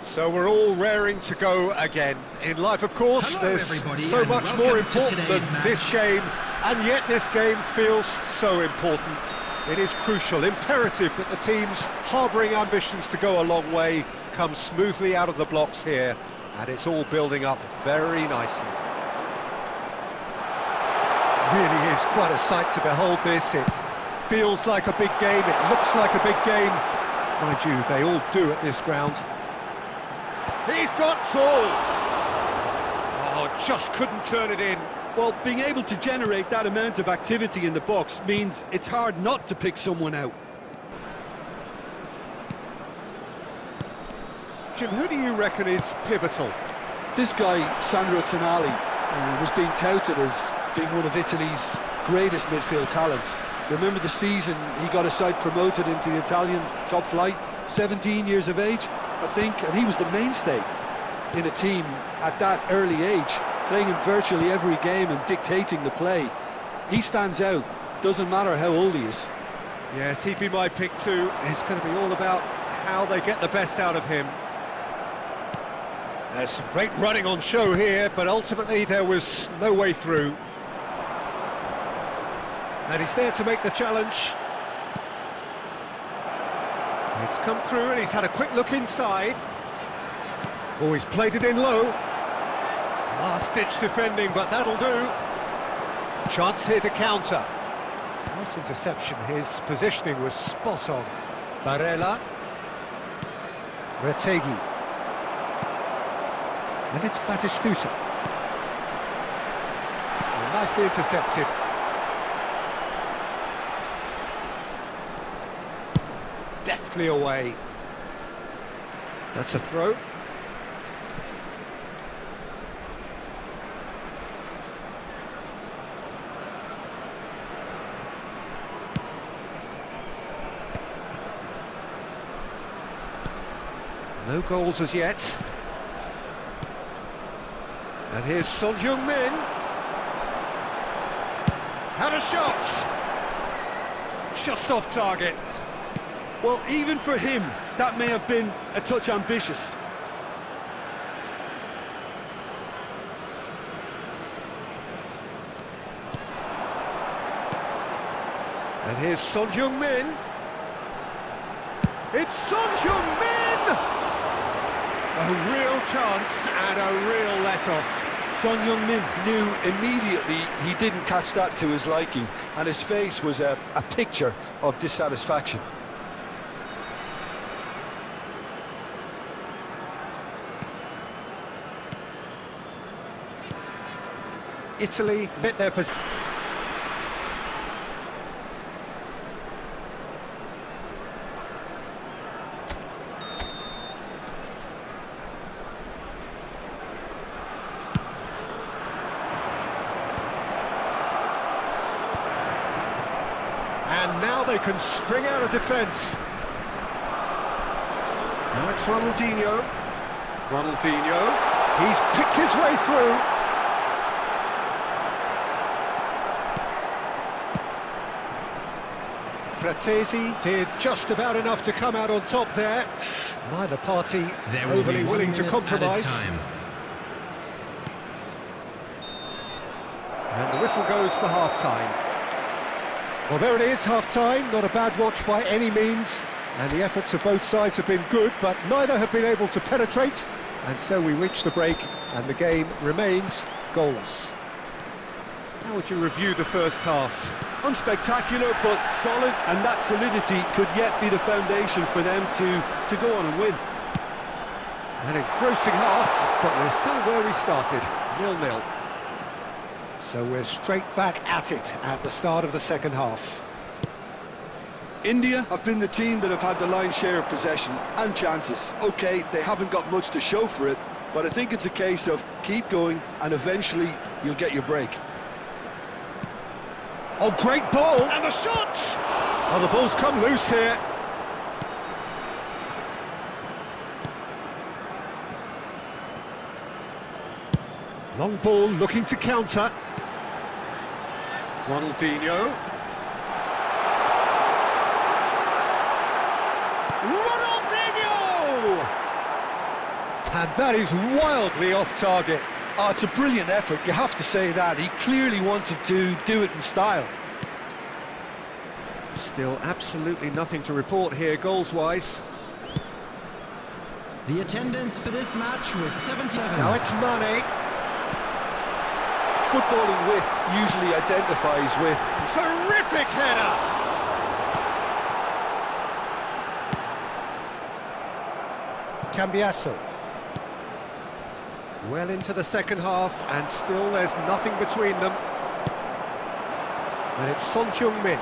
So we're all raring to go again. In life, of course, there's so much more important than this game, and yet this game feels so important. It is crucial, imperative that the teams harbouring ambitions to go a long way come smoothly out of the blocks here, and it's all building up very nicely. Really is quite a sight to behold this. It feels like a big game, it looks like a big game. Mind you, they all do at this ground. He's got all! Oh, just couldn't turn it in. Well, being able to generate that amount of activity in the box means it's hard not to pick someone out. Jim, who do you reckon is pivotal? This guy, Sandro Tonali, was being touted as being one of Italy's greatest midfield talents. Remember the season he got his side promoted into the Italian top flight, 17 years of age, I think, and he was the mainstay in a team at that early age, playing in virtually every game and dictating the play. He stands out, doesn't matter how old he is. Yes, he'd be my pick too. It's going to be all about how they get the best out of him. There's some great running on show here, but ultimately there was no way through. And he's there to make the challenge. It's come through and he's had a quick look inside. Oh, he's played it in low. Last-ditch defending, but that'll do. Chance here to counter. Nice interception. His positioning was spot on. Barella. Retegui. And it's Batistuta. Well, nicely intercepted. Deftly away. That's a throw. No goals as yet. And here's Son Heung-min. Had a shot. Just off target. Well, even for him, that may have been a touch ambitious. And here's Son Heung-min. It's Son Heung-min! A real chance and a real let-off. Son Heung-min knew immediately he didn't catch that to his liking, and his face was a picture of dissatisfaction. Italy hit their position. And now they can spring out of defence. Now it's Ronaldinho. He's picked his way through. Fratesi did just about enough to come out on top there. Neither party overly willing to compromise. And the whistle goes for half-time. Well, there it is, half-time. Not a bad watch by any means. And the efforts of both sides have been good, but neither have been able to penetrate. And so we reach the break, and the game remains goalless. How would you review the first half? Unspectacular, but solid, and that solidity could yet be the foundation for them to go on and win. An engrossing half, but we're still where we started, 0-0. So we're straight back at it at the start of the second half. India have been the team that have had the lion's share of possession and chances. OK, they haven't got much to show for it, but I think it's a case of keep going and eventually you'll get your break. Oh, great ball! And the shot! Oh, the ball's come loose here. Long ball looking to counter. Ronaldinho. Ronaldinho! And that is wildly off target. Oh, it's a brilliant effort, you have to say that. He clearly wanted to do it in style. Still absolutely nothing to report here, goals-wise. The attendance for this match was 77. Now it's Mane. Footballing with usually identifies with... Terrific header! Cambiasso. Well into the second half, and still there's nothing between them. And it's Son Heung-min.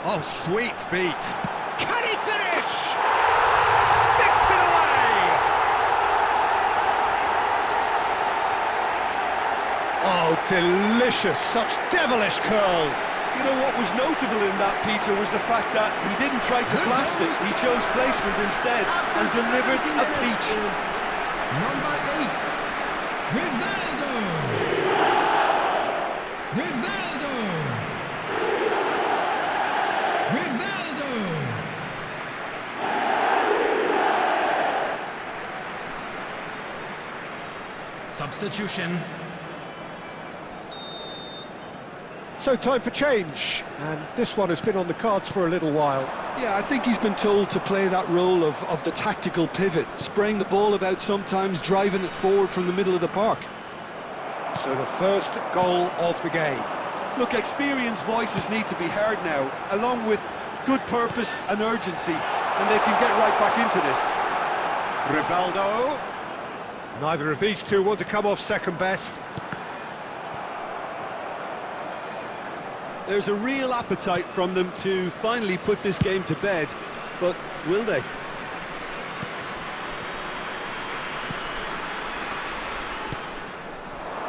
Oh, sweet feet. Can he finish? Sticks it away! Oh, delicious, such devilish curl. You know what was notable in that, Peter, was the fact that he didn't try to blast it. He chose placement instead and delivered a peach. Number 8, Rivaldo. Rivaldo. Rivaldo. Substitution. So time for change, and this one has been on the cards for a little while. Yeah, I think he's been told to play that role of the tactical pivot, spraying the ball about sometimes, driving it forward from the middle of the park. So the first goal of the game. Look, experienced voices need to be heard now, along with good purpose and urgency, and they can get right back into this. Rivaldo. Neither of these two want to come off second best. There's a real appetite from them to finally put this game to bed, but will they?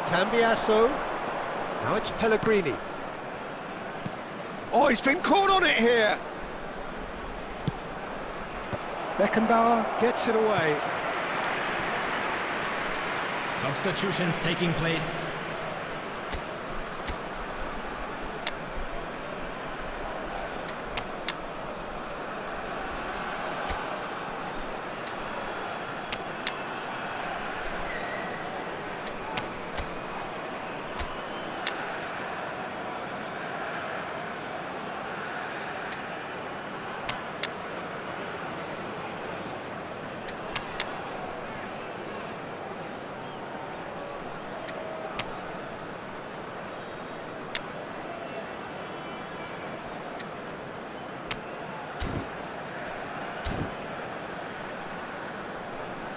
Cambiasso. Now it's Pellegrini. Oh, he's been caught on it here. Beckenbauer gets it away. Substitutions taking place.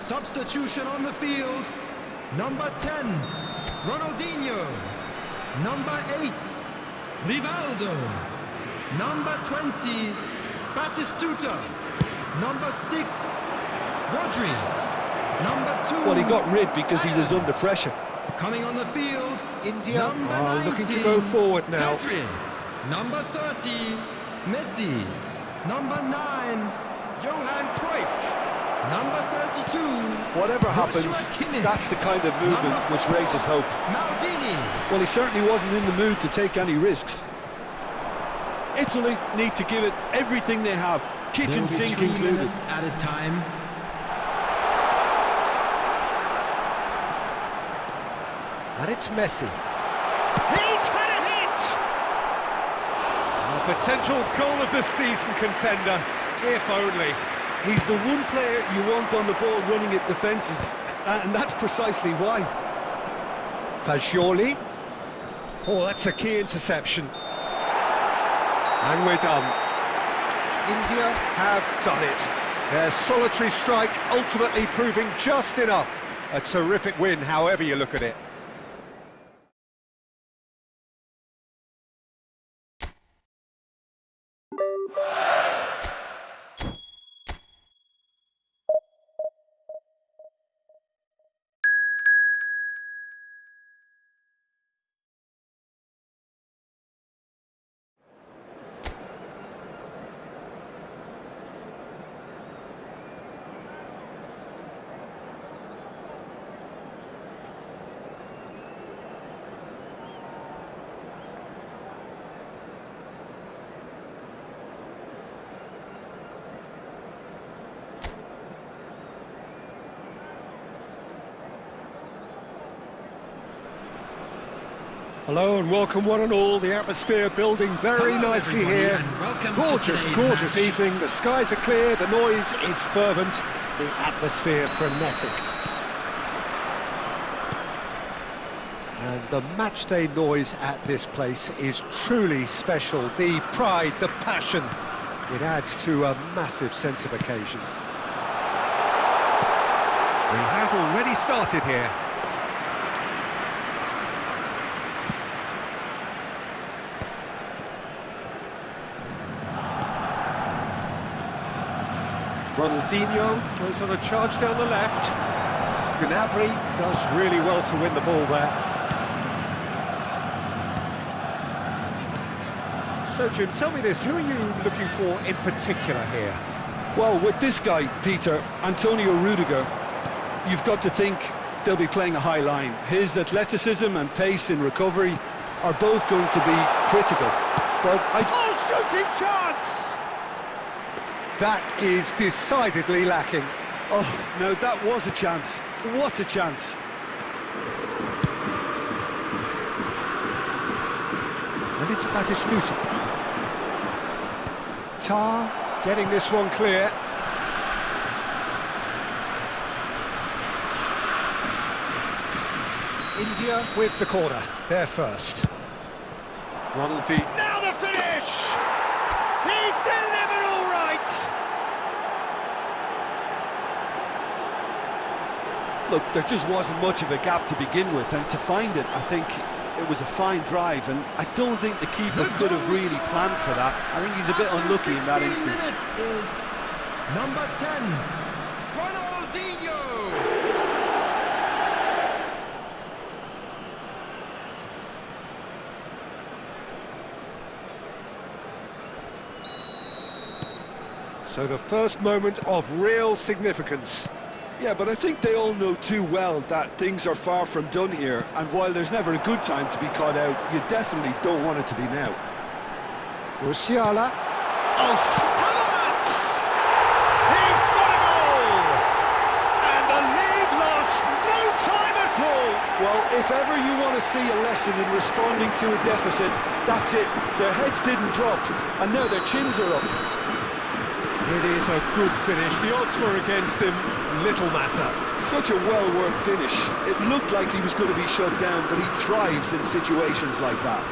Substitution on the field. Number 10, Ronaldinho. Number 8, Rivaldo. Number 20, Batistuta. Number 6, Rodri. Number 2. Well, he got rid because he was under pressure. Coming on the field, India number looking to 19, go forward now. Pedri. Number 30, Messi. Number 9, Johan Cruyff. Number 32. Whatever happens, that's the kind of movement which raises hope. Maldini. Well, he certainly wasn't in the mood to take any risks. Italy need to give it everything they have, kitchen sink included. Added time. And it's Messi. He's had a hit! A potential goal of the season contender, if only. He's the one player you want on the ball running at defences, and that's precisely why. Fagioli. Oh, that's a key interception. And we're done. India have done it. Their solitary strike ultimately proving just enough. A terrific win, however you look at it. Hello and welcome one and all. The atmosphere building very nicely here. Gorgeous evening. The skies are clear, the noise is fervent, the atmosphere frenetic. And the matchday noise at this place is truly special. The pride, the passion, it adds to a massive sense of occasion. We have already started here. Ronaldinho goes on a charge down the left. Gnabry does really well to win the ball there. So Jim, tell me this, who are you looking for in particular here? Well, with this guy, Peter, Antonio Rudiger, you've got to think they'll be playing a high line. His athleticism and pace in recovery are both going to be critical. But shooting chance! That is decidedly lacking. Oh, no, that was a chance. What a chance. And it's Batistuta. Tar getting this one clear. India with the corner. They're first. Ronaldinho. Now the finish! He's delivered all right! Look, there just wasn't much of a gap to begin with, and to find it, I think it was a fine drive, and I don't think the keeper could have really planned for that. I think he's a bit unlucky in that instance. Is number 10, Ronaldinho. So the first moment of real significance. Yeah, but I think they all know too well that things are far from done here, and while there's never a good time to be caught out, you definitely don't want it to be now. Musiala. Oh, Havertz! He's got a goal! And the lead lost no time at all! Well, if ever you want to see a lesson in responding to a deficit, that's it. Their heads didn't drop, and now their chins are up. It is a good finish. The odds were against him. Little matter. Such a well-worked finish. It looked like he was going to be shut down, but he thrives in situations like that.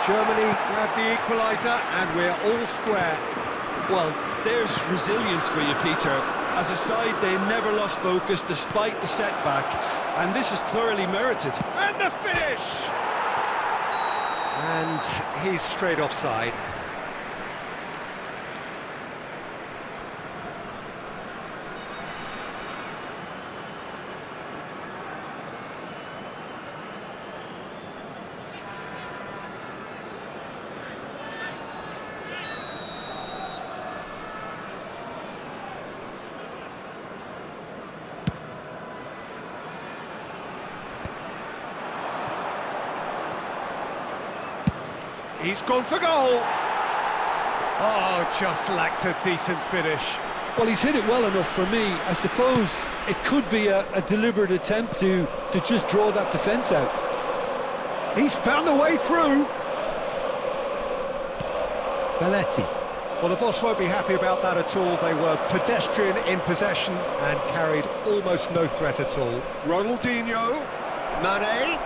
Germany grab the equaliser, and we're all square. Well, there's resilience for you, Peter. As a side, they never lost focus despite the setback, and this is thoroughly merited. And the finish! And he's straight offside. He's gone for goal. Oh, just lacked a decent finish. Well, he's hit it well enough for me. I suppose it could be a deliberate attempt to just draw that defence out. He's found a way through. Belletti. Well, the boss won't be happy about that at all. They were pedestrian in possession and carried almost no threat at all. Ronaldinho. Mane.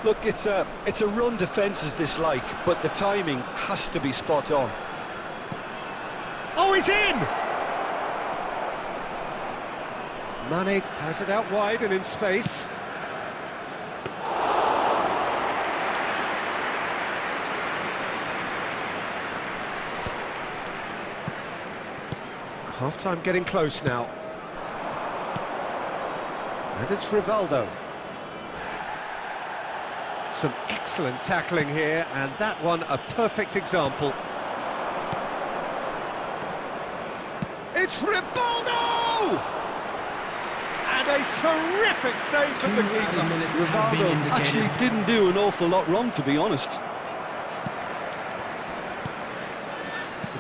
Look, it's a run defence is dislike, but the timing has to be spot on. Oh, he's in! Mane has it out wide and in space. Half-time getting close now. And it's Rivaldo. Some excellent tackling here, and that one a perfect example. It's Rivaldo! And a terrific save from the keeper. Rivaldo actually didn't do an awful lot wrong, to be honest.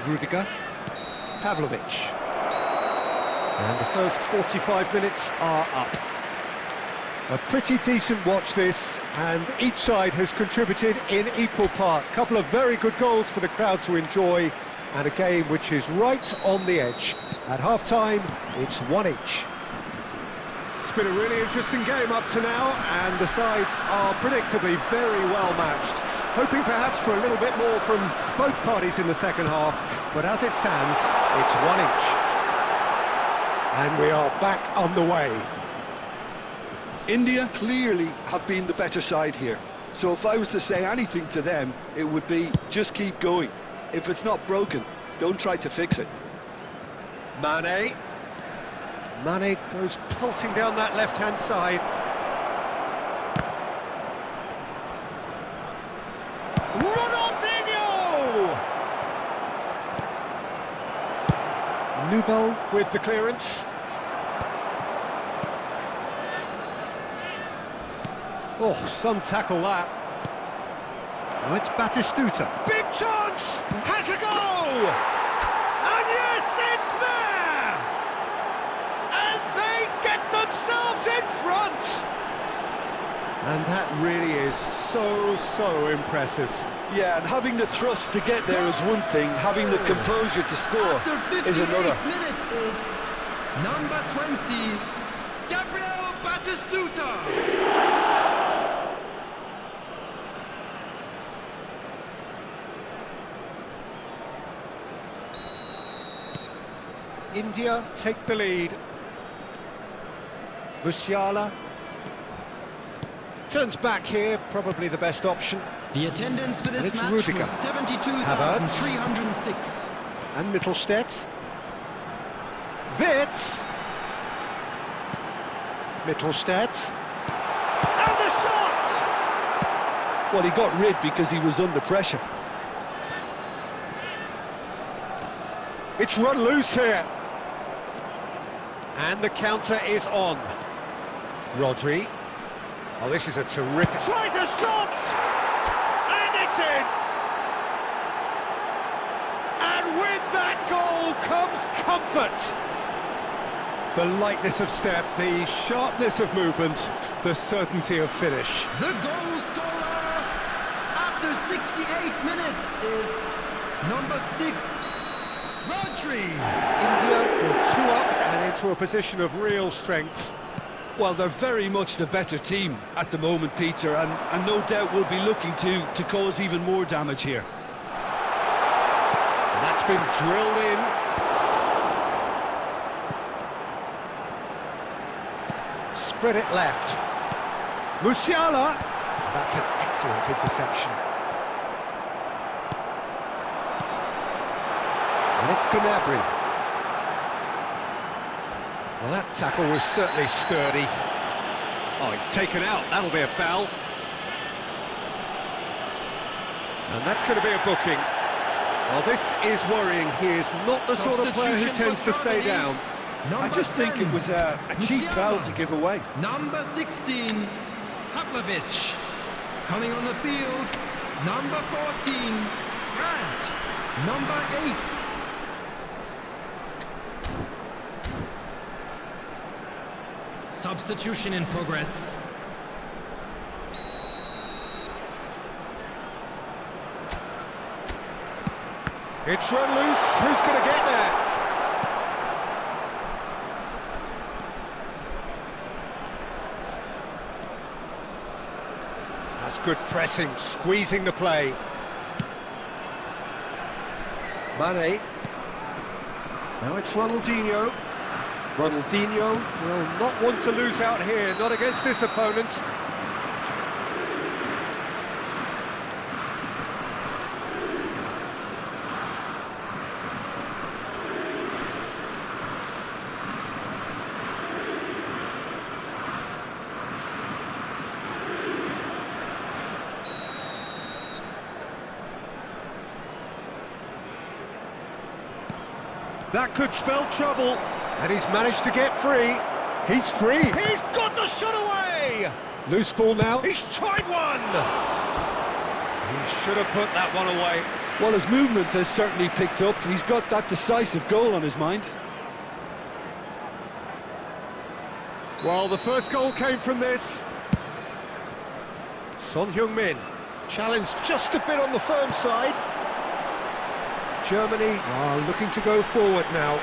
Rudiger. Pavlovic. And the first 45 minutes are up. A pretty decent watch this, and each side has contributed in equal part. A couple of very good goals for the crowd to enjoy, and a game which is right on the edge. At half-time, it's 1 each. It's been a really interesting game up to now, and the sides are predictably very well matched. Hoping perhaps for a little bit more from both parties in the second half, but as it stands, it's 1 each. And we are back on the way. India clearly have been the better side here. So if I was to say anything to them, it would be just keep going. If it's not broken, don't try to fix it. Mane. Mane goes pulsing down that left-hand side. Ronaldinho! Nubel with the clearance. Oh, some tackle that. Now it's Batistuta. Big chance! Has a go! And yes, it's there! And they get themselves in front! And that really is so impressive. Yeah, and having the thrust to get there is one thing, having the composure to score is another. Minutes is number 20, Gabriel Batistuta. India take the lead. Musiala turns back here, probably the best option. The attendance for this match Rudiger. was 72,306. And Mittelstädt. Wits. Mittelstädt. And the shot! Well, he got rid because he was under pressure. It's run loose here. And the counter is on. Rodri. Oh, this is a terrific... Tries a shot! And it's in! And with that goal comes comfort. The lightness of step, the sharpness of movement, the certainty of finish. The goal scorer after 68 minutes is number 6, Rodri. India go 2 up and into a position of real strength. Well, they're very much the better team at the moment, Peter, and no doubt will be looking to cause even more damage here. And that's been drilled in. Spread it left. Musiala. That's an excellent interception. And it's Gnabry. Well, that tackle was certainly sturdy. Oh, it's taken out. That'll be a foul. And that's going to be a booking. Well, this is worrying. He is not the sort of player who tends to stay down. I just think it was a cheap foul to give away. Number 16, Pavlovic. Coming on the field, number 14, Grant. Number 8. Substitution in progress. It's run loose. Who's going to get there? That's good pressing, squeezing the play. Mane. Now it's Ronaldinho. Ronaldinho will not want to lose out here, not against this opponent. That could spell trouble. And he's managed to get free. He's free. He's got the shot away! Loose ball now. He's tried one! He should have put that one away. Well, his movement has certainly picked up. He's got that decisive goal on his mind. Well, the first goal came from this. Son Heung-min, challenged just a bit on the firm side. Germany are looking to go forward now.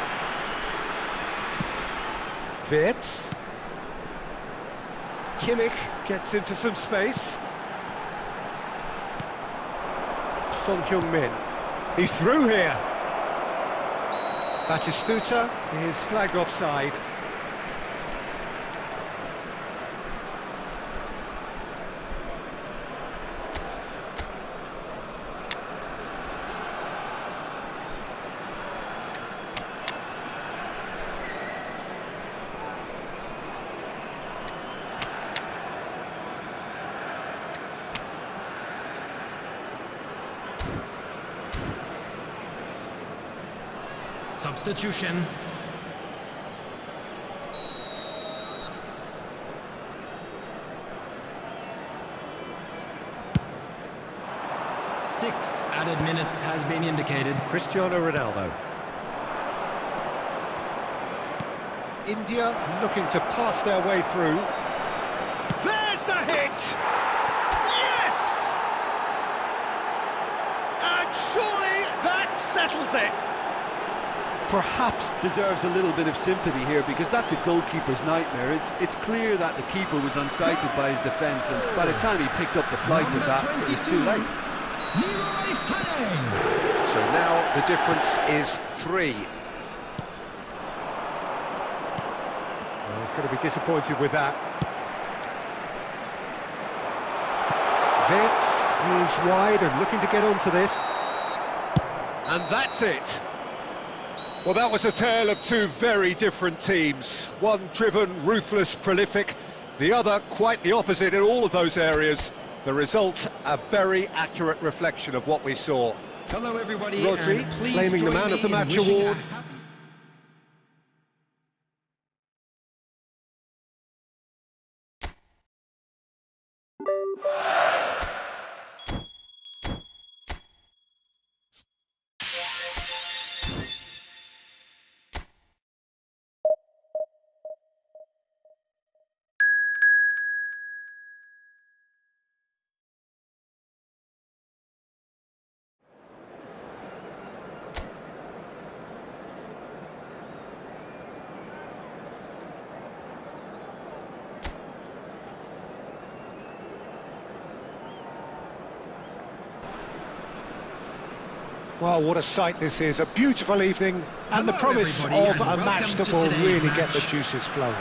Wirtz. Kimmich gets into some space. Son Heung-min. He's through here. Batistuta is flagged offside. Substitution. Six added minutes has been indicated. Cristiano Ronaldo. India looking to pass their way through. There's the hit! Yes! And surely that settles it. Perhaps deserves a little bit of sympathy here, because that's a goalkeeper's nightmare. It's clear that the keeper was unsighted by his defence, and by the time he picked up the flight of that, it was too late. So now the difference is 3. Well, he's going to be disappointed with that. Wirtz is wide and looking to get onto this. And that's it. Well, that was a tale of two very different teams. One driven, ruthless, prolific. The other quite the opposite in all of those areas. The result, a very accurate reflection of what we saw. Hello, everybody. Rodri claiming the Man of the Match award. Well, what a sight this is. A beautiful evening and the promise of a match that will really get the juices flowing.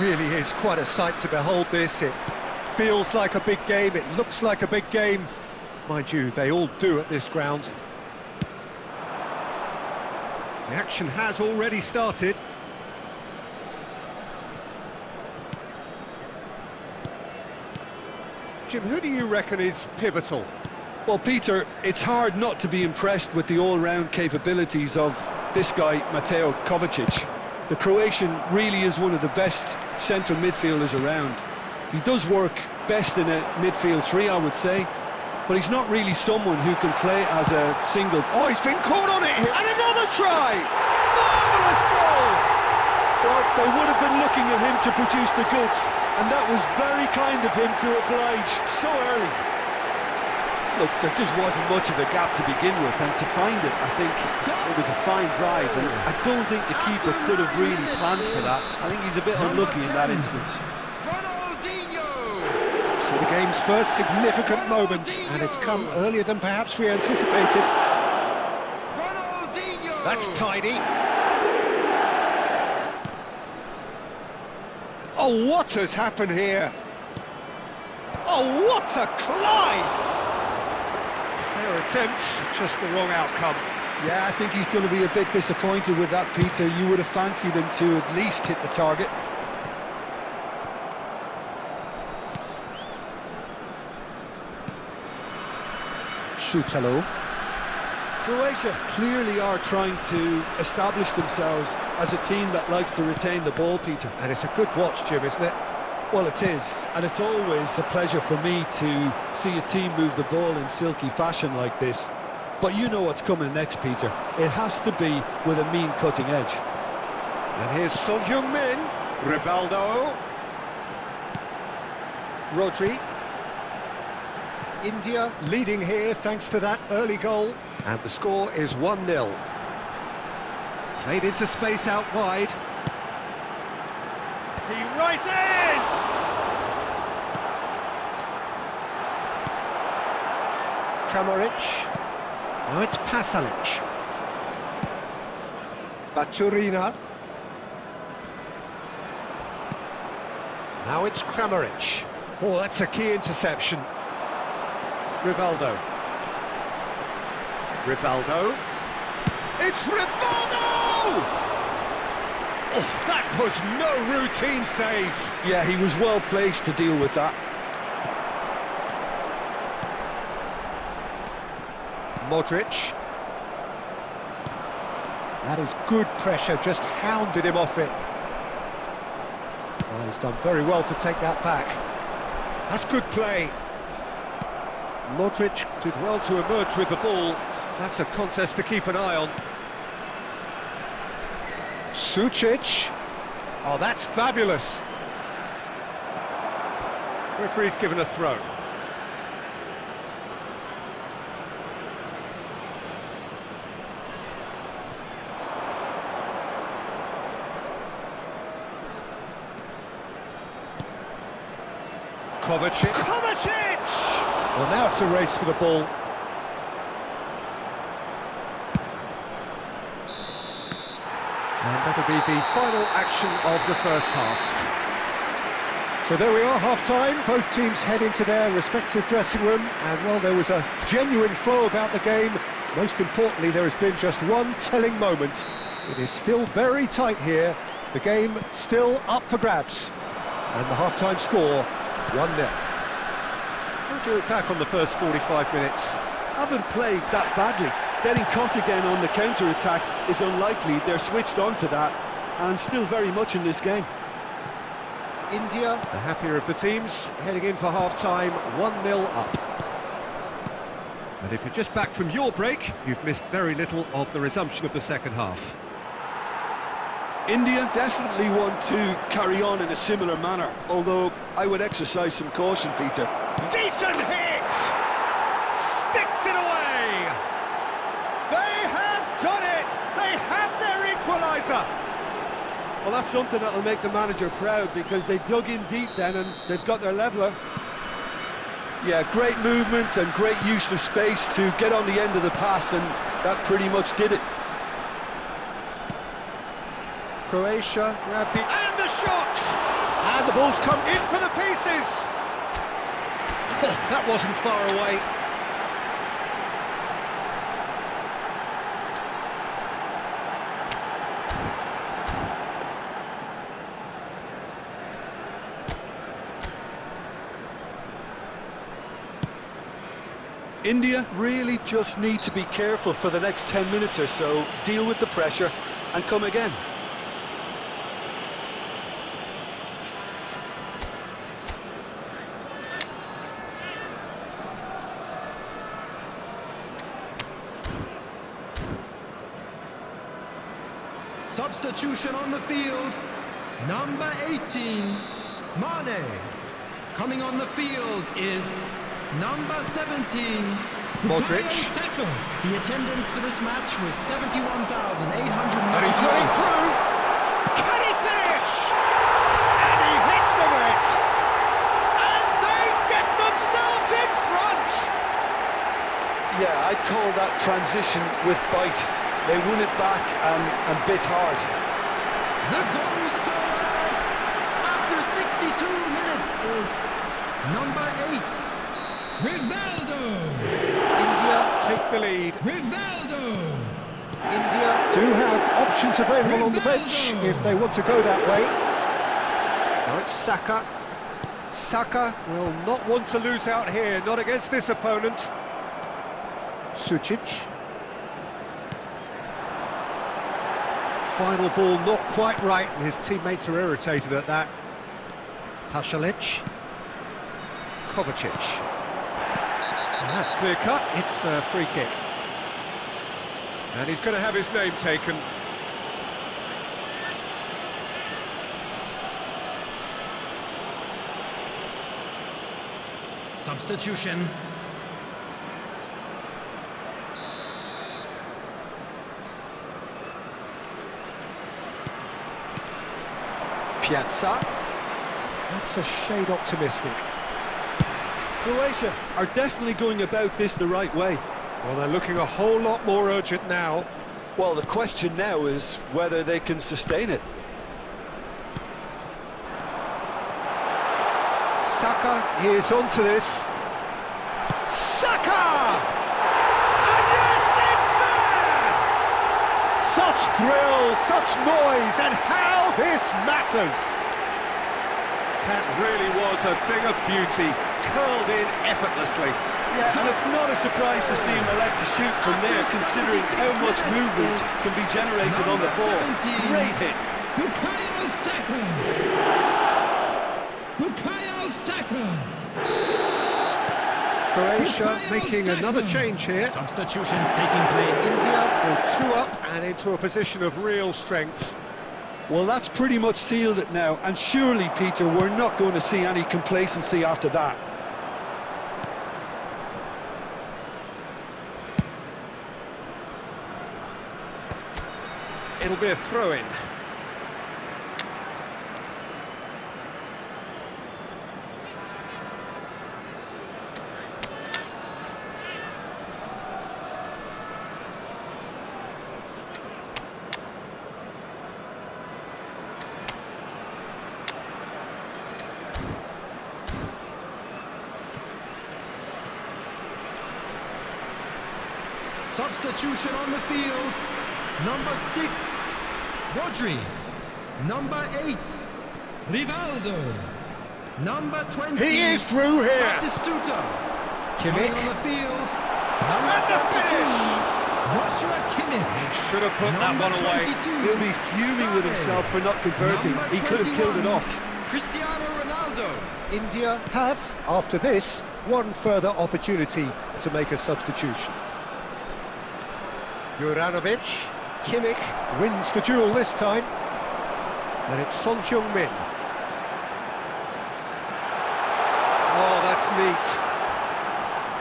Really is quite a sight to behold this. It feels like a big game, it looks like a big game. Mind you, they all do at this ground. The action has already started. Jim, who do you reckon is pivotal? Well, Peter, it's hard not to be impressed with the all-round capabilities of this guy, Mateo Kovacic. The Croatian really is one of the best central midfielders around. He does work best in a midfield three, I would say, but he's not really someone who can play as a single... Oh, he's been caught on it here, and another try! Marvellous goal! Well, they would have been looking at him to produce the goods, and that was very kind of him to oblige so early. Look, there just wasn't much of a gap to begin with, and to find it, I think it was a fine drive, and I don't think the keeper could have really planned for that. I think he's a bit unlucky in that instance. So the game's first significant moment, and it's come earlier than perhaps we anticipated. That's tidy. Oh, what has happened here? Oh, what a climb! Their attempts, just the wrong outcome. Yeah, I think he's going to be a bit disappointed with that, Peter. You would have fancied him to at least hit the target. Shutalo. Croatia clearly are trying to establish themselves as a team that likes to retain the ball, Peter. And it's a good watch, Jim, isn't it? Well, it is, and it's always a pleasure for me to see a team move the ball in silky fashion like this. But you know what's coming next, Peter. It has to be with a mean cutting edge. And here's Son Heung-min, Rivaldo. Rodri. India leading here thanks to that early goal. And the score is 1-0. Played into space out wide. He rises! Kramaric. Now it's Pasalic. Baturina. Now it's Kramaric. Oh, that's a key interception. Rivaldo. Rivaldo. It's Rivaldo! Oh, that was no routine save. Yeah, he was well placed to deal with that. Modric. That is good pressure, just hounded him off it. Oh, he's done very well to take that back. That's good play. Modric did well to emerge with the ball. That's a contest to keep an eye on. Sucic. Oh, that's fabulous. Referee's given a throw. Kovacic. Kovacic! Well, now it's a race for the ball. And that'll be the final action of the first half. So there we are, half-time. Both teams head into their respective dressing room. And while there was a genuine flow about the game, most importantly, there has been just one telling moment. It is still very tight here. The game still up for grabs. And the half-time score, 1-0. Don't do it back on the first 45 minutes. Haven't played that badly. Getting caught again on the counter-attack is unlikely. They're switched on to that and still very much in this game. India, the happier of the teams, heading in for half-time, 1-0 up. And if you're just back from your break, you've missed very little of the resumption of the second half. India definitely want to carry on in a similar manner, although I would exercise some caution, Peter. Decent hit! Sticks it away! They have done it! They have their equaliser! Well, that's something that'll make the manager proud, because they dug in deep then and they've got their leveller. Yeah, great movement and great use of space to get on the end of the pass, and that pretty much did it. Croatia grabbed it, and the shot! And the ball's come in for the pieces! Oh, that wasn't far away. India really just need to be careful for the next 10 minutes or so, deal with the pressure and come again. Substitution on the field, number 18, Mane. Coming on the field is number 17, Modric. The attendance for this match was 71,800. And he's running through. Can he finish? And he hits the net. And they get themselves in front. Yeah, I'd call that transition with bite. They won it back and bit hard. The goal scorer after 62 minutes is number 8, Rivaldo. India take the lead. Rivaldo. India do have options available on the bench if they want to go that way. Now it's Saka. Saka will not want to lose out here, not against this opponent. Sucic. Final ball not quite right, and his teammates are irritated at that. Pasalic. Kovacic. And that's clear cut, it's a free kick. And he's going to have his name taken. Substitution. Piazza. That's a shade optimistic. Croatia are definitely going about this the right way. Well, they're looking a whole lot more urgent now. Well, the question now is whether they can sustain it. Saka is onto this. Saka! And yes, it's there! Such thrill, such noise, and how this matters! That really was a thing of beauty, curled in effortlessly. Yeah, and it's not a surprise to see him elect to shoot from there, considering how much movement can be generated on the ball. Great hit. Croatia making another change here. Substitutions taking place. India go 2 up and into a position of real strength. Well, that's pretty much sealed it now, and surely, Peter, we're not going to see any complacency after that. It'll be a throw-in. Substitution on the field. Number 6, Rodri. Number 8, Rivaldo. Number 20. He is through here. Batistuta. Kimmich. On the field. And the finish. Joshua Kimmich. Should have put that one away. He'll be fuming with himself for not converting. He could have killed it off. Cristiano Ronaldo. India have, after this, one further opportunity to make a substitution. Juranovic, Kimmich wins the duel this time, and it's Son Heung-min. Oh, that's neat.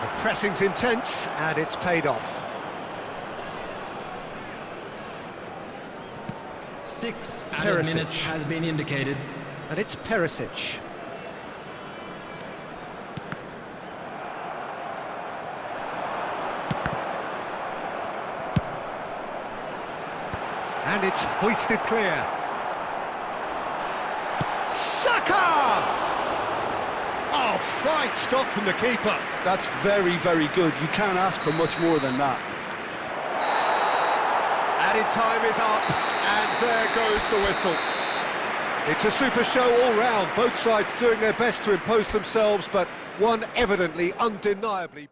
The pressing's intense, and it's paid off. 6 added minutes has been indicated. And it's Perisic. And it's hoisted clear. Saka! Oh, fine stop from the keeper. That's very, very good. You can't ask for much more than that. Added time is up, and there goes the whistle. It's a super show all round, both sides doing their best to impose themselves, but one evidently, undeniably...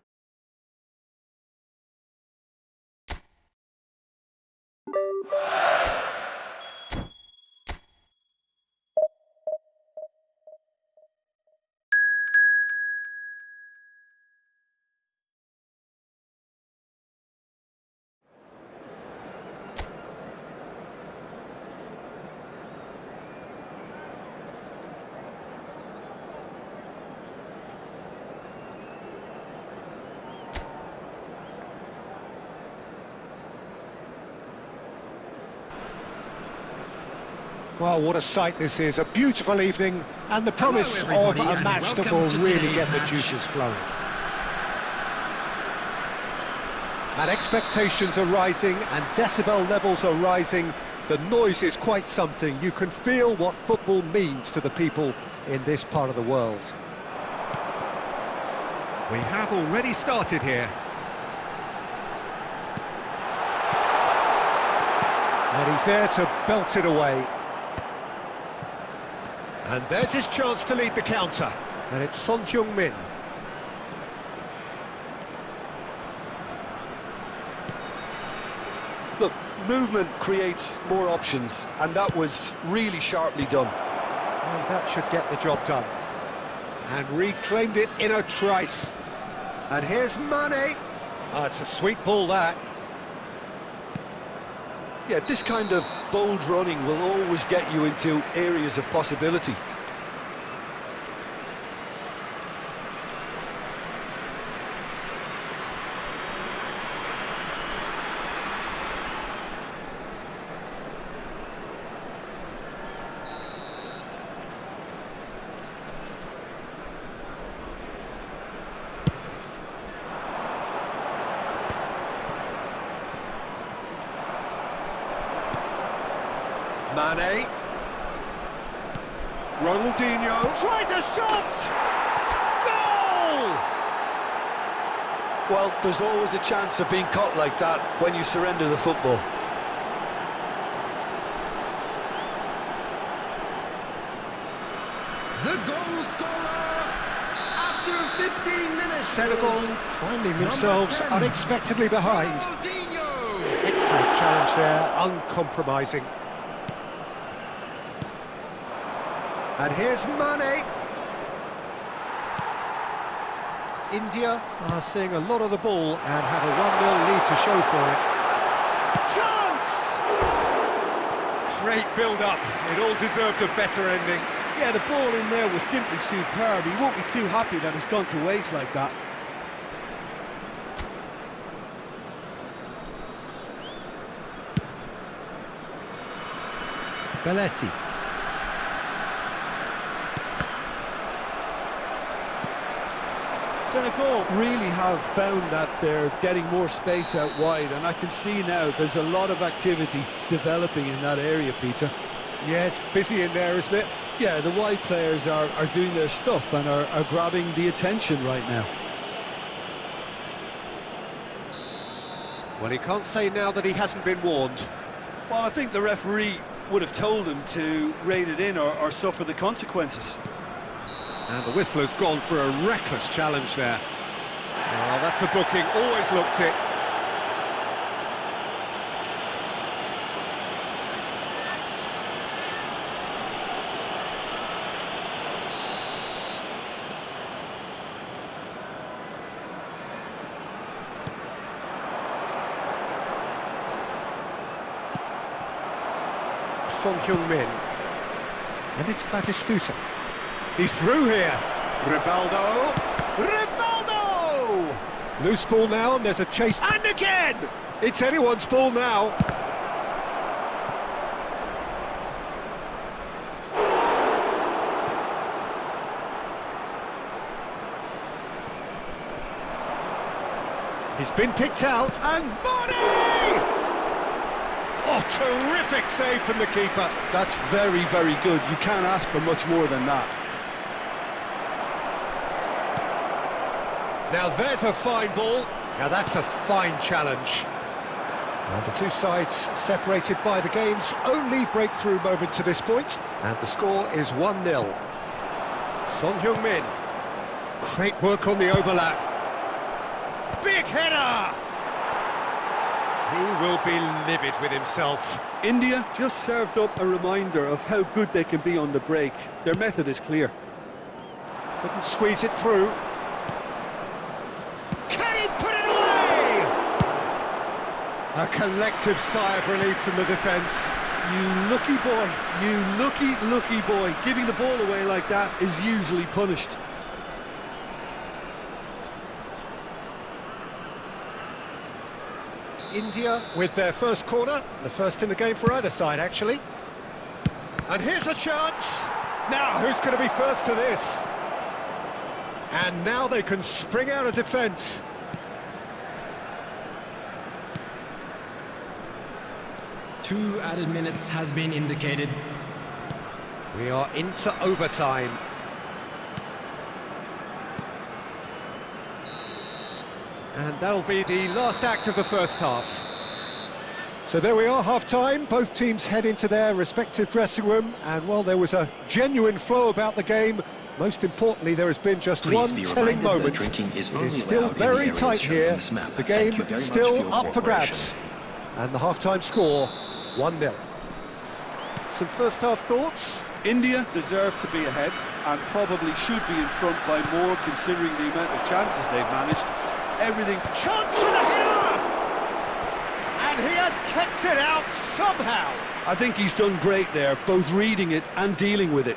Well, what a sight this is. A beautiful evening and the promise of a match that will really get the juices flowing. And expectations are rising and decibel levels are rising. The noise is quite something. You can feel what football means to the people in this part of the world. We have already started here. And he's there to belt it away. And there's his chance to lead the counter. And it's Son Heung-min. Look, movement creates more options, and that was really sharply done. And that should get the job done. And reclaimed it in a trice. And here's Mane. Oh, it's a sweet ball, that. Yeah, this kind of bold running will always get you into areas of possibility. Mane. Ronaldinho tries a shot! Goal! Well, there's always a chance of being caught like that when you surrender the football. The goal scorer after 15 minutes. Senegal finding themselves unexpectedly behind. Ronaldinho. Excellent challenge there, uncompromising. And here's Mane. India are seeing a lot of the ball and have a 1-0 lead to show for it. Chance! Great build-up. It all deserved a better ending. Yeah, the ball in there was simply superb. He won't be too happy that it's gone to waste like that. Belletti. Senegal really have found that they're getting more space out wide, and I can see now there's a lot of activity developing in that area, Peter. Yeah, it's busy in there, isn't it? Yeah, the wide players are doing their stuff and are grabbing the attention right now. Well, he can't say now that he hasn't been warned. Well, I think the referee would have told him to rein it in or suffer the consequences. And the whistler's gone for a reckless challenge there. Oh, that's a booking, always looked it. Son Heung-min. And it's Batistuta. He's through here. Rivaldo. Rivaldo! Loose ball now, and there's a chase. And again! It's anyone's ball now. He's been picked out, and Mane! Oh, terrific save from the keeper. That's very, very good. You can't ask for much more than that. Now there's a fine ball. Now that's a fine challenge. And the two sides separated by the game's only breakthrough moment to this point. And the score is 1-0. Son Heung-min. Great work on the overlap. Big header! He will be livid with himself. India just served up a reminder of how good they can be on the break. Their method is clear. Couldn't squeeze it through. Can he put it away? A collective sigh of relief from the defence. You lucky boy, you lucky boy. Giving the ball away like that is usually punished. India with their first corner, the first in the game for either side, actually. And here's a chance. Now, who's going to be first to this? And now they can spring out of defence. Two added minutes has been indicated. We are into overtime. And that'll be the last act of the first half. So there we are, half-time. Both teams head into their respective dressing room. And while there was a genuine flow about the game, most importantly, there has been just one telling moment. It is still very tight here. The game still up for grabs. And the half-time score, 1-0. Some first-half thoughts? India deserve to be ahead and probably should be in front by more, considering the amount of chances they've managed. Everything. Chance for the header! And he has kept it out somehow. I think he's done great there, both reading it and dealing with it.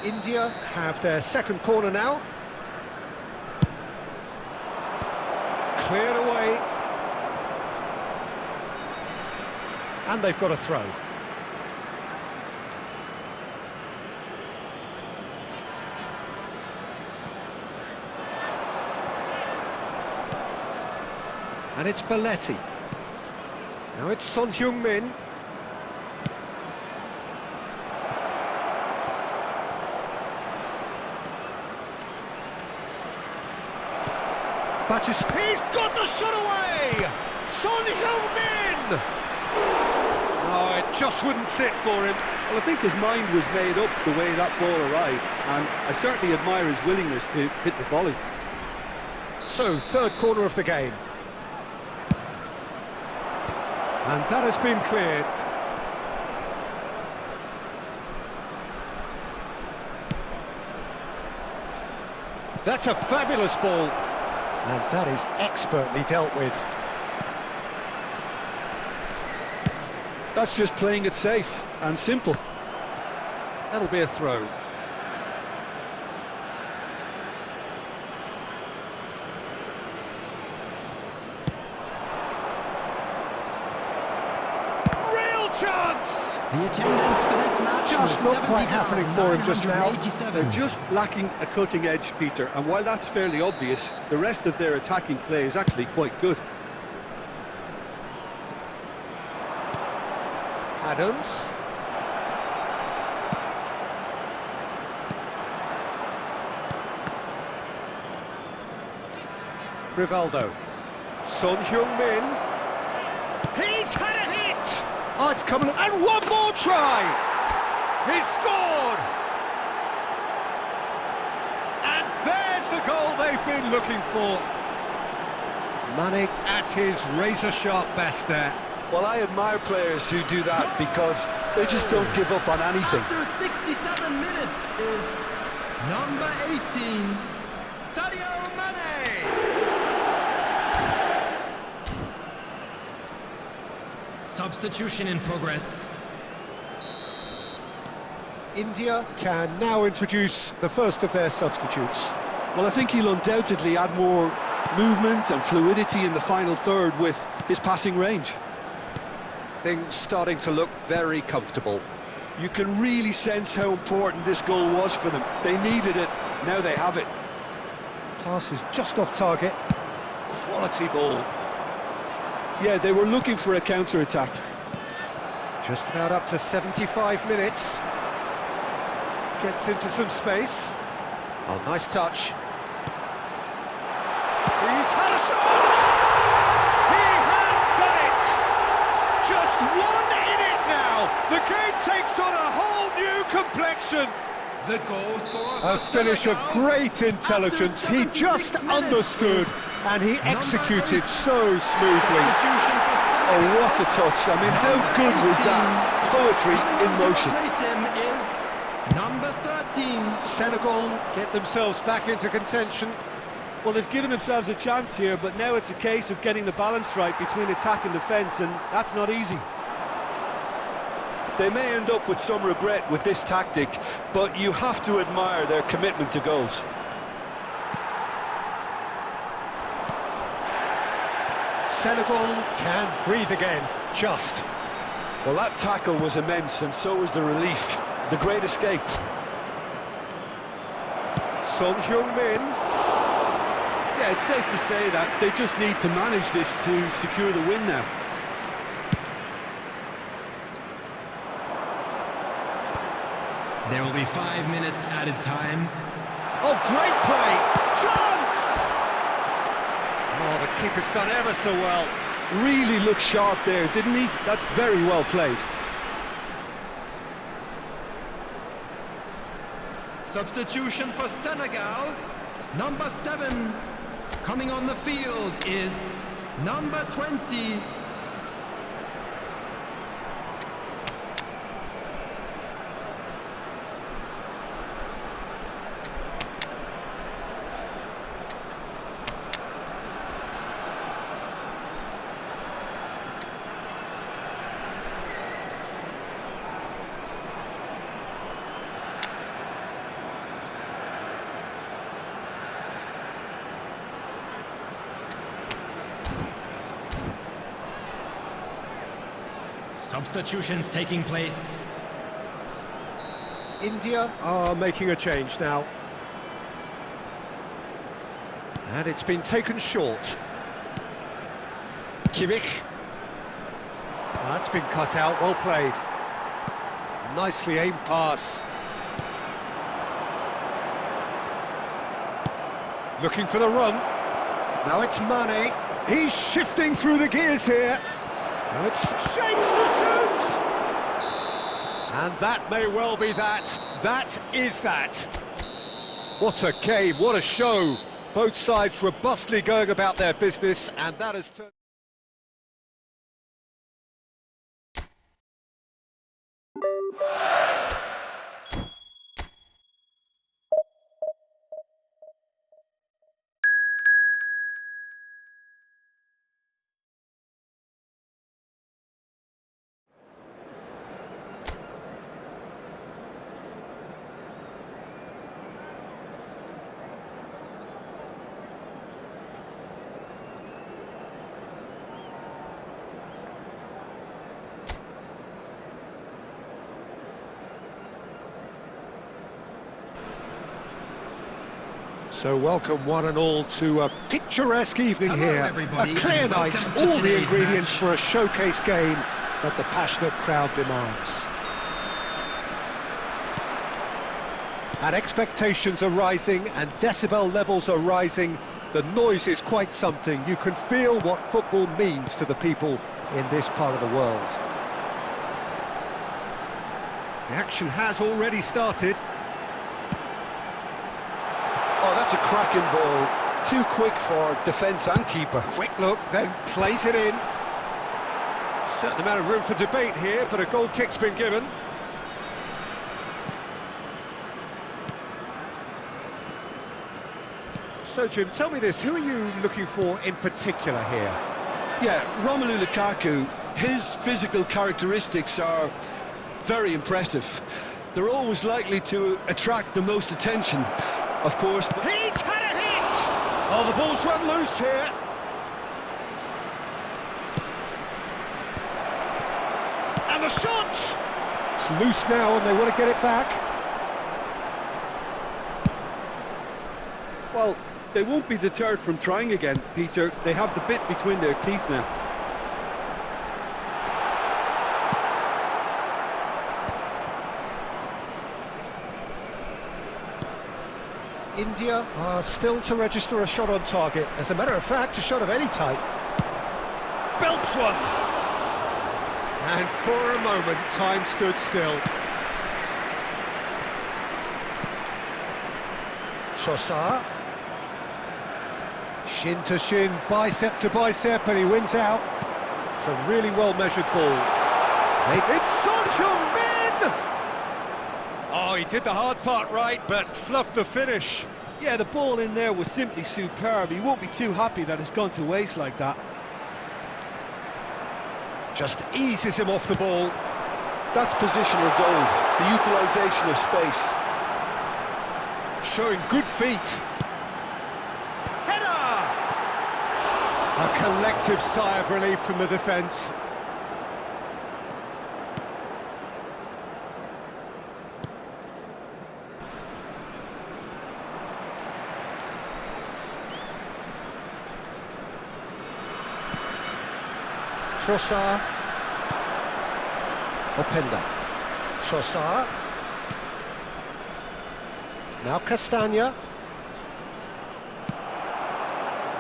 India have their second corner now. Cleared away. And they've got a throw. And it's Balletti. Now it's Son Heung-min. Batista, he's got the shot away! Son Heung-min! Oh, it just wouldn't sit for him. Well, I think his mind was made up the way that ball arrived, and I certainly admire his willingness to hit the volley. So, third corner of the game. And that has been cleared. That's a fabulous ball. And that is expertly dealt with. That's just playing it safe and simple. That'll be a throw. Real chance! The attendance for this match Just was not quite happening for him just now. 70,987. They're just lacking a cutting edge, Peter, and while that's fairly obvious, the rest of their attacking play is actually quite good. Adams. Rivaldo. Son Heung-min. He's had a hit! Oh, it's coming up. And one more try! He's scored! And there's the goal they've been looking for. Mane at his razor-sharp best there. Well, I admire players who do that because they just don't give up on anything. After 67 minutes is number 18, Sadio Mane. Substitution in progress. India can now introduce the first of their substitutes. Well, I think he'll undoubtedly add more movement and fluidity in the final third with his passing range. Things starting to look very comfortable. You can really sense how important this goal was for them. They needed it, now they have it. Pass is just off target. Quality ball. Yeah, they were looking for a counter-attack. Just about up to 75 minutes. Gets into some space. Oh, nice touch. He's had a shot! He has done it! Just one in it now! The game takes on a whole new complexion! The goal scorer. A finish of great intelligence. He just understood and he executed so smoothly. Oh, what a touch. I mean, how good was that? Poetry in motion. Replace him is number 13. Senegal get themselves back into contention. Well, they've given themselves a chance here, but now it's a case of getting the balance right between attack and defence, and that's not easy. They may end up with some regret with this tactic, but you have to admire their commitment to goals. Senegal can breathe again, just. Well, that tackle was immense, and so was the relief. The great escape. Son Heung-min. Yeah, it's safe to say that they just need to manage this to secure the win now. There will be 5 minutes added time. Oh, great play! Chance! Oh, the keeper's done ever so well. Really looked sharp there, didn't he? That's very well played. Substitution for Senegal. Number 7 coming on the field is number 20. Substitutions taking place. India are making a change now. And it's been taken short. Kimmich. That's been cut out, well played. Nicely aimed pass. Looking for the run. Now it's Mane. He's shifting through the gears here. Now it's shapes to shoot! And that may well be that. That is that. What a game, what a show. Both sides robustly going about their business, and that has turned... So welcome one and all to a picturesque evening here, a clear night, all the ingredients for a showcase game that the passionate crowd demands. And expectations are rising and decibel levels are rising. The noise is quite something. You can feel what football means to the people in this part of the world. The action has already started. Oh, that's a cracking ball. Too quick for defence and keeper. Quick look, then plays it in. Certain amount of room for debate here, but a goal kick's been given. So, Jim, tell me this, who are you looking for in particular here? Yeah, Romelu Lukaku, his physical characteristics are very impressive. They're always likely to attract the most attention, of course. But he's had a hit! Oh, the ball's run loose here. And the shot! It's loose now and they want to get it back. Well, they won't be deterred from trying again, Peter. They have the bit between their teeth now. India are still to register a shot on target. As a matter of fact, a shot of any type. Belts one! And for a moment, time stood still. Trossard. Shin to shin, bicep to bicep, and he wins out. It's a really well-measured ball. It's Son Heung-min! Oh, he did the hard part right, but fluffed the finish. Yeah, the ball in there was simply superb. He won't be too happy that it's gone to waste like that. Just eases him off the ball. that's positional goal, the utilisation of space. Showing good feet. Header! A collective sigh of relief from the defence. Trossard. Openda. Trossard. Now Castagna.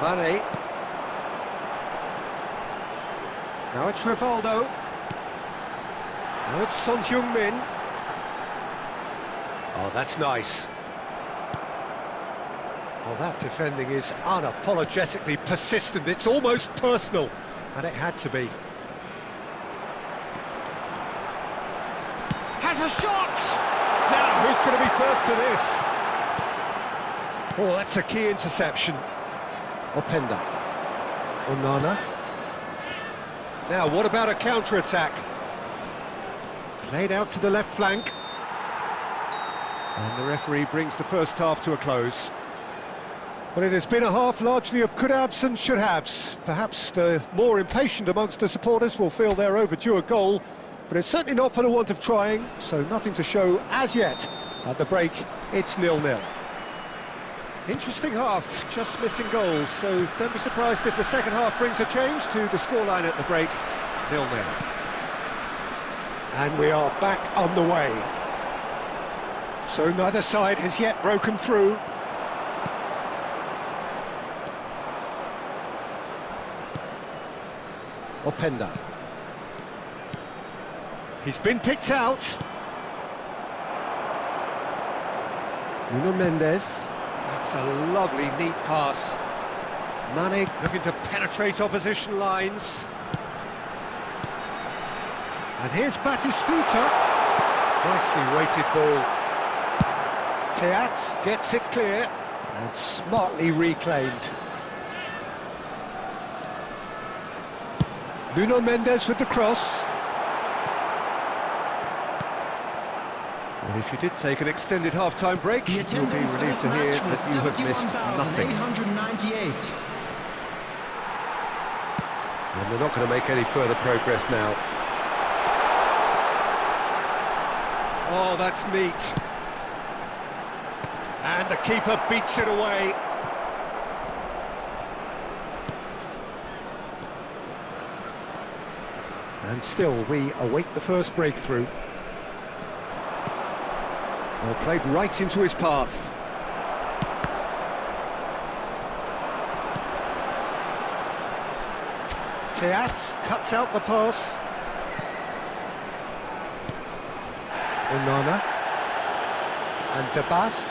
Mane. Now it's Rivaldo. Now it's Son Heung-min. Oh, that's nice. Well, that defending is unapologetically persistent. It's almost personal. And it had to be. Has a shot! Now, who's going to be first to this? Oh, that's a key interception. Openda. Onana. Now, what about a counter-attack? Played out to the left flank. And the referee brings the first half to a close. Well, it has been a half largely of could-haves and should-haves. Perhaps the more impatient amongst the supporters will feel they're overdue a goal, but it's certainly not for the want of trying, so nothing to show as yet. At the break, it's 0-0. Interesting half, just missing goals, so don't be surprised if the second half brings a change to the scoreline at the break, 0-0. And we are back on the way. So neither side has yet broken through. Openda. He's been picked out. Nuno Mendes. That's a lovely, neat pass. Mane looking to penetrate opposition lines. And here's Batistuta. Nicely weighted ball. Teat gets it clear and smartly reclaimed. Nuno Mendes with the cross. Well, if you did take an extended half-time break, you'll be relieved to hear that you have missed nothing. And they're not going to make any further progress now. Oh, that's neat. And the keeper beats it away. And still, we await the first breakthrough. Well, played right into his path. Teat cuts out the pass. Onana. And De Bast.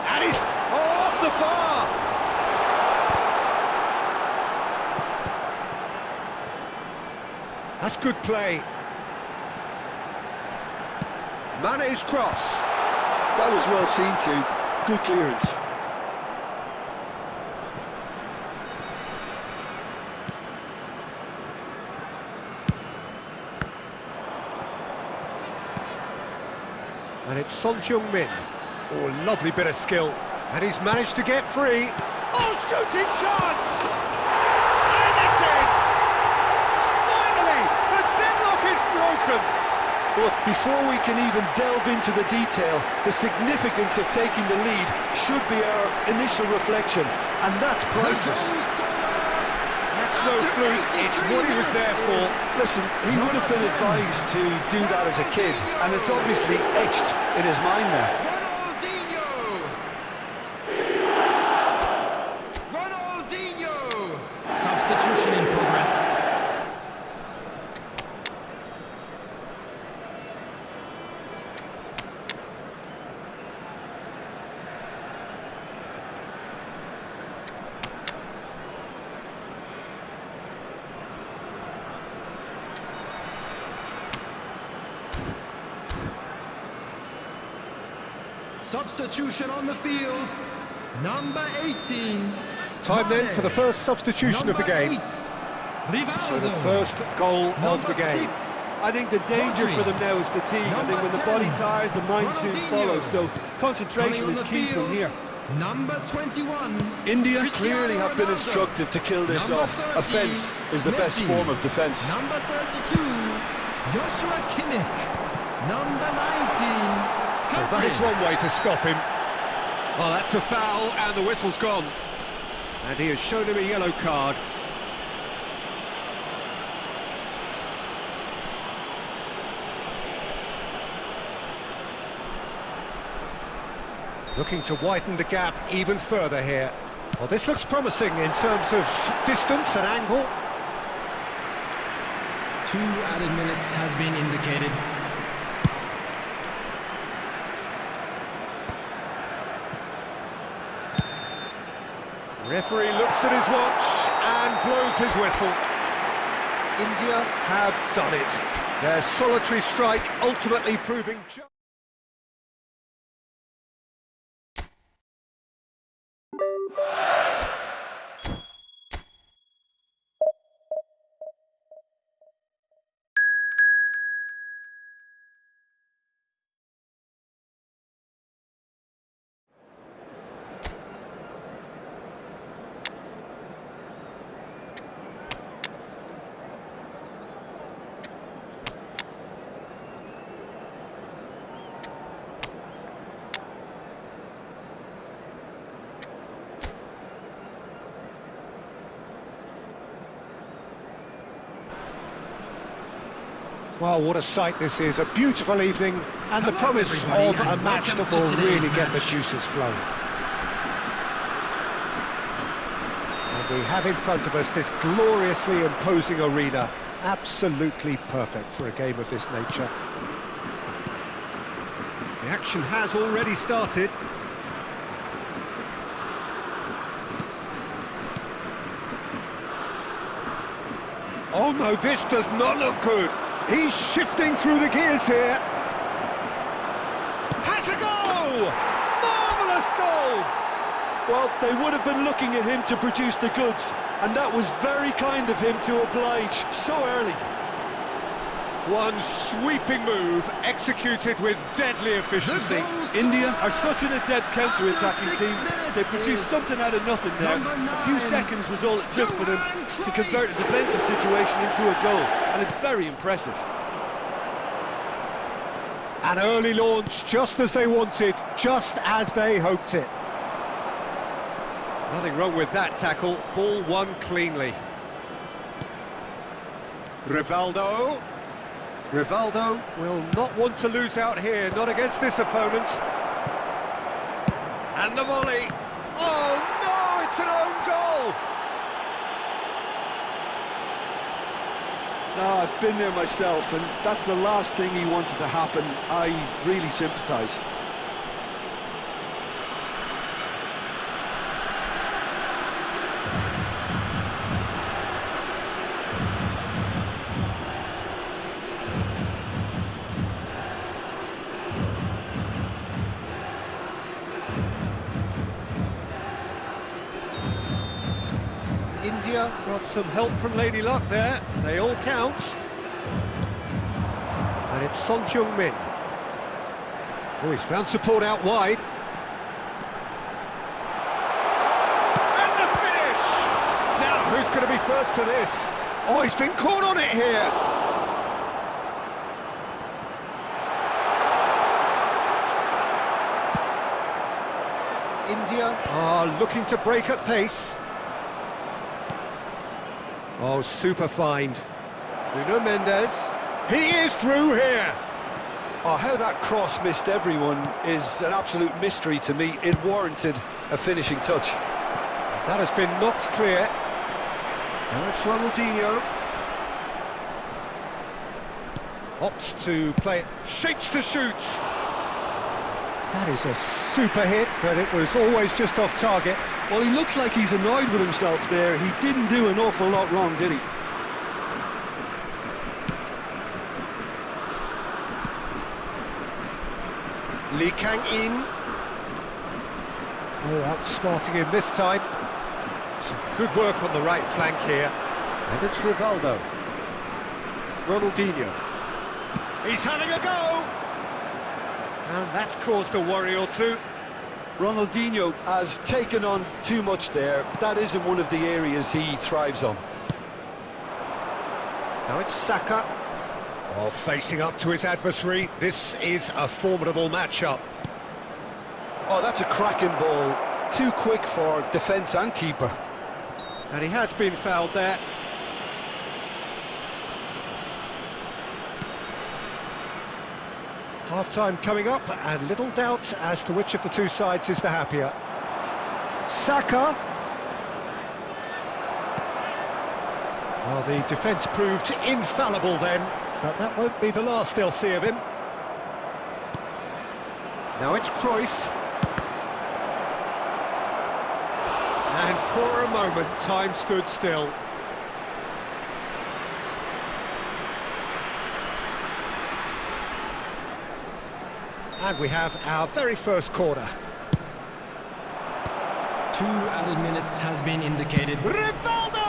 And he's off the bar! That's good play. Mane's cross. That was well seen too. Good clearance. And it's Son Heung-min. Oh, lovely bit of skill. And he's managed to get free. Oh, shooting chance! And it's in! Finally, the deadlock is broken! Look, before we can even delve into the detail, the significance of taking the lead should be our initial reflection, and that's priceless. That's no fluke, it's what he was there for. Listen, he would have been advised to do that as a kid, and it's obviously etched in his mind now. Substitution in progress. Substitution on the field, number 18. Time then for the first substitution of the game. So the first goal of the game. I think the danger for them now is fatigue. I think when the body tires, the mind soon follows. So concentration is key from here. Number 21. India clearly have been instructed to kill this off. Offence is the best form of defence. Number 32, Joshua Kimmich. Number 19. Well, that is one way to stop him. Well, that's a foul, and the whistle's gone. And he has shown him a yellow card. Looking to widen the gap even further here. Well, this looks promising in terms of distance and angle. 2 added minutes has been indicated. Referee looks at his watch and blows his whistle. India have done it. Their solitary strike ultimately proving just... Well, what a sight this is, a beautiful evening, and the promise of a match that will really get the juices flowing. And we have in front of us this gloriously imposing arena, absolutely perfect for a game of this nature. The action has already started. Oh no, this does not look good. He's shifting through the gears here. Has a goal! Marvellous goal! Well, they would have been looking at him to produce the goods, and that was very kind of him to oblige so early. One sweeping move, executed with deadly efficiency. India are such an adept counter-attacking team. They produced something out of nothing there. A few seconds was all it took for them to convert a defensive situation into a goal, and it's very impressive. An early launch, just as they wanted, just as they hoped it. Nothing wrong with that tackle. Ball won cleanly. Rivaldo. Rivaldo will not want to lose out here, not against this opponent. And the volley. Oh no, it's an own goal! No, I've been there myself, and that's the last thing he wanted to happen. I really sympathise. India got some help from Lady Luck there. They all count. And it's Son Heung-min. Oh, he's found support out wide. And the finish! Now, who's going to be first to this? Oh, he's been caught on it here. India are looking to break at pace. Oh, super find. Nuno Mendes. He is through here. Oh, how that cross missed everyone is an absolute mystery to me. It warranted a finishing touch. That has been knocked clear. Now it's Ronaldinho. Opts to play it. Shapes to shoot. That is a super hit, but it was always just off target. Well, he looks like he's annoyed with himself there. He didn't do an awful lot wrong, did he? Lee Kang-in. Oh, outsmarting him this time. Some good work on the right flank here. And it's Rivaldo. Ronaldinho. He's having a go! And that's caused a worry or two. Ronaldinho has taken on too much there. That isn't one of the areas he thrives on. Now it's Saka. Oh, facing up to his adversary. This is a formidable matchup. Oh, that's a cracking ball. Too quick for defence and keeper. And he has been fouled there. Half-time coming up, and little doubt as to which of the two sides is the happier. Saka. Well, the defence proved infallible then, but that won't be the last they'll see of him. Now it's Cruyff. And for a moment, time stood still. And we have our very first corner. 2 added minutes has been indicated. Rivaldo!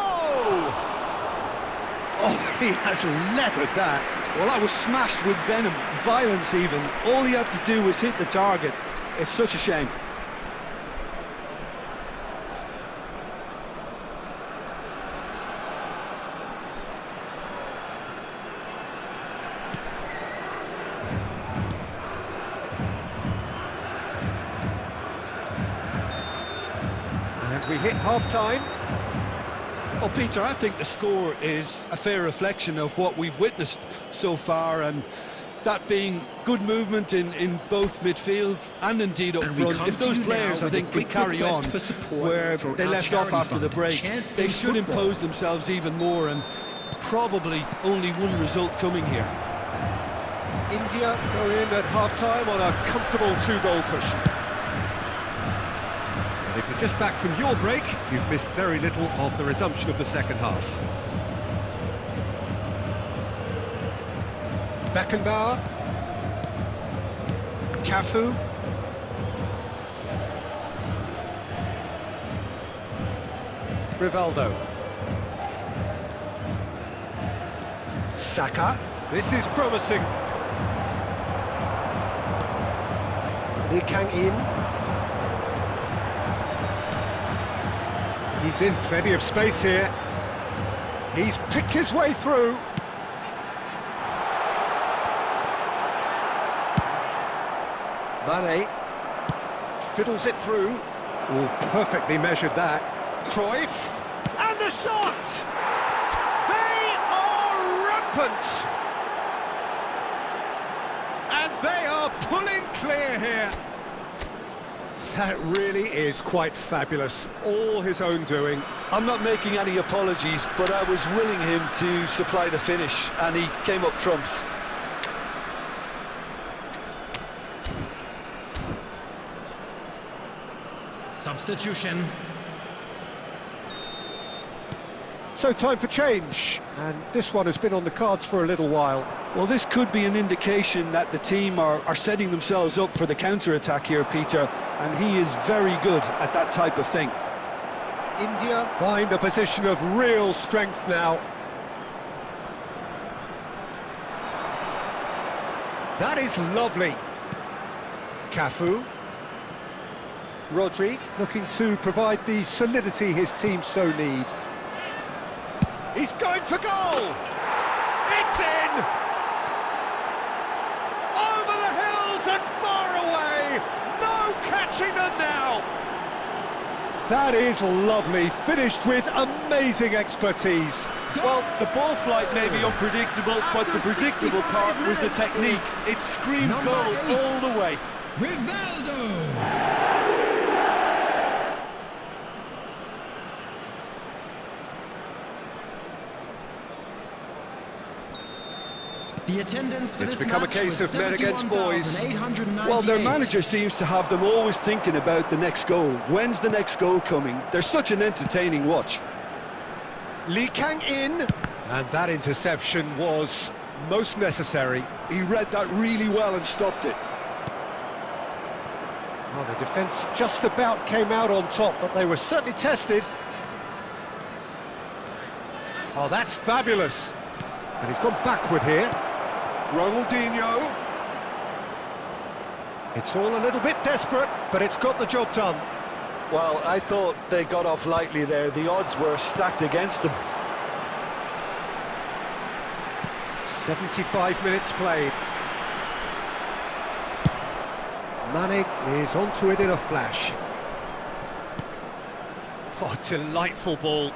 Oh, he has leathered that. Well, that was smashed with venom, violence even. All he had to do was hit the target. It's such a shame. And we hit half-time. Well, Peter, I think the score is a fair reflection of what we've witnessed so far, and that being good movement in both midfield and indeed up front. If those players, I think, can carry on where they left off after the break, they should impose themselves even more, and probably only one result coming here. India go in at half-time on a comfortable 2-goal cushion. And if you're just back from your break, you've missed very little of the resumption of the second half. Beckenbauer. Cafu. Rivaldo. Saka. This is promising. Lee Kang-in. He's in plenty of space here. He's picked his way through. Mane fiddles it through. Oh, perfectly measured that. Cruyff, and the shot! They are rampant! And they are pulling clear here. That really is quite fabulous, all his own doing. I'm not making any apologies, but I was willing him to supply the finish, and he came up trumps. Substitution. So time for change, and this one has been on the cards for a little while. Well, this could be an indication that the team are setting themselves up for the counter-attack here, Peter, and he is very good at that type of thing. India find a position of real strength now. That is lovely. Cafu. Rodri looking to provide the solidity his team so need. He's going for goal! It's in! Over the hills and far away! No catching them now! That is lovely, finished with amazing expertise. Well, the ball flight may be unpredictable, but the predictable part was the technique. It screamed goal all the way. Rivaldo. The attendance for It's this become a match case was of men against boys. 71,898. Well, their manager seems to have them always thinking about the next goal. When's the next goal coming? They're such an entertaining watch. Lee Kang-in, and that interception was most necessary. He read that really well and stopped it. Well, the defence just about came out on top, but they were certainly tested. Oh, that's fabulous. And he's gone backward here. Ronaldinho. It's all a little bit desperate, but it's got the job done. Well, I thought they got off lightly there. The odds were stacked against them. 75 minutes played. Mane is onto it in a flash. Oh, delightful ball.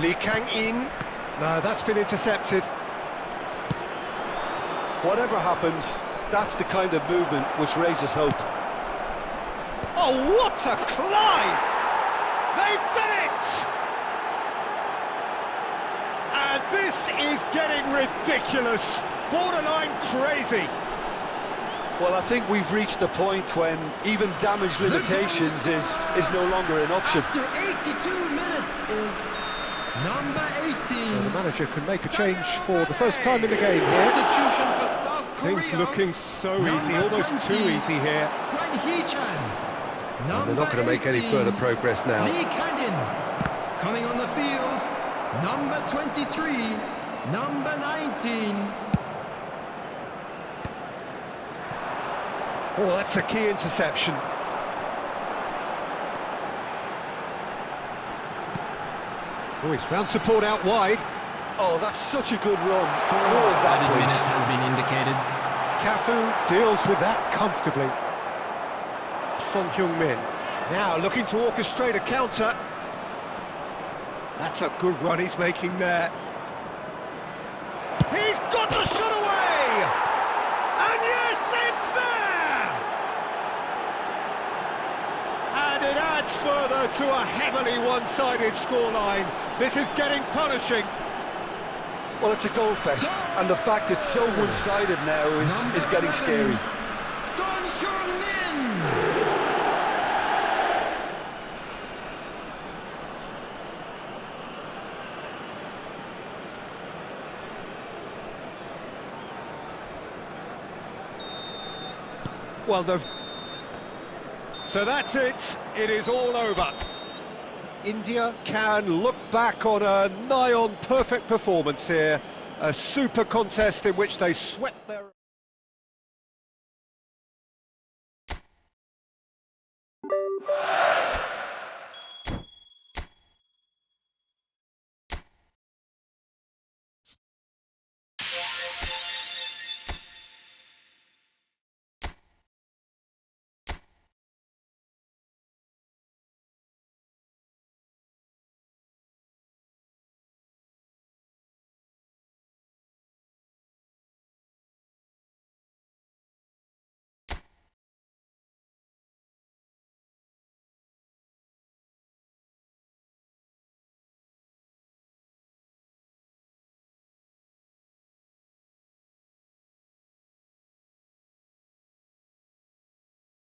Lee Kang-in. No, that's been intercepted. Whatever happens, that's the kind of movement which raises hope. Oh, what a climb! They've done it! And this is getting ridiculous, borderline crazy. Well, I think we've reached the point when even damage limitations is no longer an option. After 82 minutes is number 18. So the manager can make a change for the first time in the game here. Substitution for South Korea. Things looking so easy, almost too easy here. And they're not going to make any further progress now. Lee Kang-in coming on the field. Number 23, number 19. Oh, that's a key interception. Oh, he's found support out wide. Oh, that's such a good run. More of that, Added minute please. has been indicated. Cafu deals with that comfortably. Son Heung-min. Now looking to orchestrate a counter. That's a good run he's making there. He's got the shot away! And yes, it's there! And it adds further to a heavily one-sided scoreline. This is getting punishing. Well, it's a goal fest, and the fact it's so one-sided now is getting scary. Well, so that's it. It is all over. India can look back on a nigh-on perfect performance here. A super contest in which they swept their...